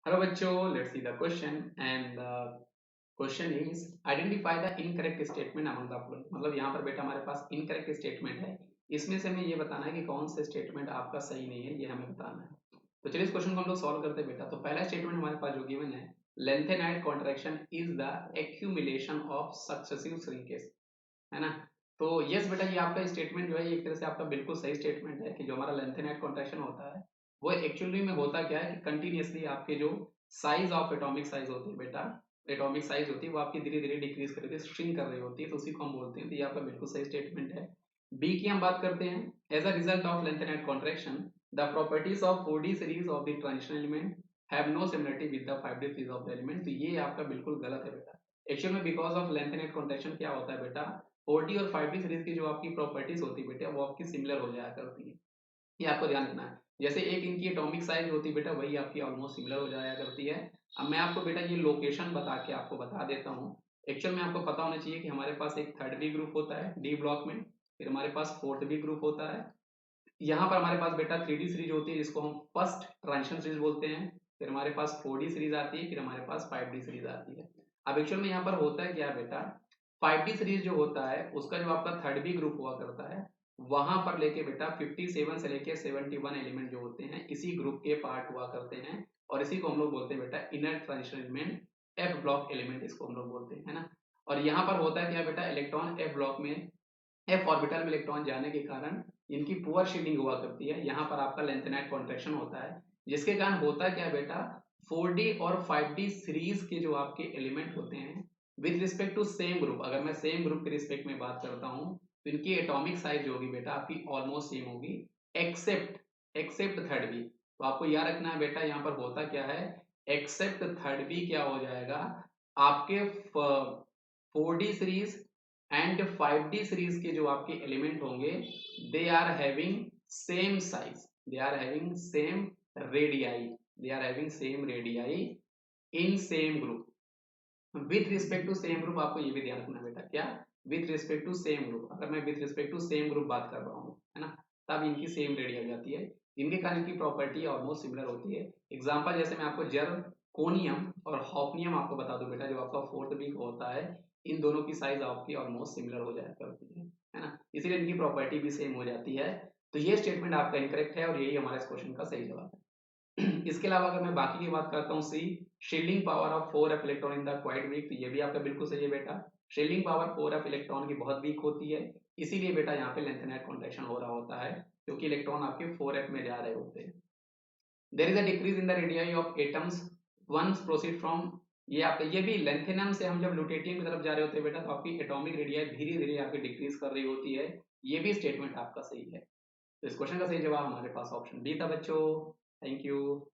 Hello बच्चों, let's see the question and question is identify the incorrect statement among the following. मतलब यहाँ पर बेटा हमारे पास इनकरेक्ट स्टेटमेंट है, इसमें से हमें ये बताना है कि कौन से स्टेटमेंट आपका सही नहीं है, ये हमें बताना है। तो चलिए इस क्वेश्चन को हम लोग सॉल्व करते हैं बेटा। तो पहला स्टेटमेंट हमारे पास जो गिवन है, lanthanide contraction is the accumulation of successive shrinkage, है ना। तो यस बेटा, ये आपका स्टेटमेंट जो है ये एक तरह से आपका बिल्कुल सही स्टेटमेंट है कि जो हमारा लेंथेनाइड कॉन्ट्रैक्शन होता है वो एक्चुअली में होता क्या है कि कंटिन्यूअसली आपके जो साइज ऑफ एटॉमिक साइज होती है बेटा, एटॉमिक साइज होती है वो आपकी धीरे धीरे डिक्रीज कर रही है, श्रिंक कर रही होती है, तो उसी को हम बोलते हैं। तो ये आपका बिल्कुल सही स्टेटमेंट है। बी की हम बात करते हैं। As a result of lanthanide contraction the properties of 4D series of the transition element have no similarity with the 5D series of the element. तो ये आपका बिल्कुल गलत है बेटा। एक्चुअल में बिकॉज ऑफ लेंथेनाइड कॉन्ट्रैक्शन क्या होता है बेटा, 4D और 5D सीरीज की जो आपकी प्रॉपर्टीज होती है बेटा वो आपकी सिमिलर हो जाया करती है। ये आपको ध्यान रखना है। जैसे एक इनकी एटॉमिक साइज होती है बेटा, वही आपकी ऑलमोस्ट सिमिलर हो जाया करती है। अब मैं आपको बेटा ये लोकेशन बता के आपको बता देता हूँ। एक्चुअल में आपको पता होना चाहिए कि हमारे पास एक थर्ड बी ग्रुप होता है डी ब्लॉक में, फिर हमारे पास फोर्थ बी ग्रुप होता है। यहाँ पर हमारे पास बेटा 3D सीरीज होती है जिसको हम फर्स्ट ट्रांजिशन सीरीज बोलते हैं। फिर हमारे पास 4D सीरीज आती है, फिर हमारे पास 5D सीरीज आती है। अब एक्चुअल में यहाँ पर होता है क्या बेटा, 5D सीरीज जो होता है उसका जो आपका थर्ड बी ग्रुप हुआ करता है, वहां पर लेके बेटा 57 से लेके 71 एलिमेंट जो होते हैं इसी ग्रुप के पार्ट हुआ करते हैं। और इसी को हम लोग बोलते हैं बेटा inner transition element, F block element इसको हम लोग बोलते हैं, है ना। और यहाँ पर होता है क्या बेटा, इलेक्ट्रॉन एफ ब्लॉक में, एफ ऑर्बिटल में इलेक्ट्रॉन जाने के कारण इनकी पुअर शील्डिंग हुआ करती है। यहाँ पर आपका लेंथेनाइड कॉन्ट्रैक्शन होता है, जिसके कारण होता क्या है बेटा, 4D और 5D सीरीज के जो आपके एलिमेंट होते हैं with respect to same group, अगर मैं सेम ग्रुप के रिस्पेक्ट में बात करता हूँ तो इनकी एटॉमिक साइज जो होगी बेटा आपकी ऑलमोस्ट सेम होगी, एक्सेप्ट एक्सेप्ट थर्ड बी। तो आपको याद रखना है बेटा, यहाँ पर होता क्या है, एक्सेप्ट थर्ड बी क्या हो जाएगा, आपके 4D series and 5D series के जो आपके एलिमेंट होंगे they are having same size, they are having same radii, they are having same radii in same group. With respect to same group आपको ये भी ध्यान रखना बेटा, क्या, with respect to same group, अगर मैं with respect to same group बात कर रहा हूँ, है ना, तब इनकी सेम रेडियस जाती है। इनके कारण इनकी प्रॉपर्टी ऑलमोस्ट सिमिलर होती है। एग्जांपल जैसे मैं आपको जर्कोनियम और हॉफनियम आपको बता दूं बेटा, जो आपका फोर्थ वीक होता है, इन दोनों की साइज आपकी ऑलमोस्ट सिमिलर हो जाया करती है ना, इसीलिए इनकी प्रॉपर्टी भी सेम हो जाती है। तो ये स्टेटमेंट आपका इनकरेक्ट है और यही हमारे इस क्वेश्चन का सही जवाब है। इसके अलावा अगर मैं बाकी की बात करता हूँ, see shielding power of 4f electron in the quite weak, तो ये भी आपका बिल्कुल सही है बेटा। शील्डिंग पावर 4f इलेक्ट्रॉन की बहुत वीक होती है, इसीलिए बेटा यहाँ पे लेंथेनाइड कॉन्ट्रैक्शन हो रहा होता है, क्योंकि इलेक्ट्रॉन आपके 4f में जा रहे होते हैं। There is a decrease in the radii of atoms once proceed from, ये आपका ये भी लेंथेनम से हम जब लुटेटियम की तरफ जा रहे होते हैं बेटा, तो आपकी एटॉमिक रेडियाई धीरे धीरे आपकी डिक्रीज कर रही होती है। ये भी स्टेटमेंट आपका सही है। तो इस क्वेश्चन का सही जवाब हमारे पास ऑप्शन बी था बच्चों। Thank you.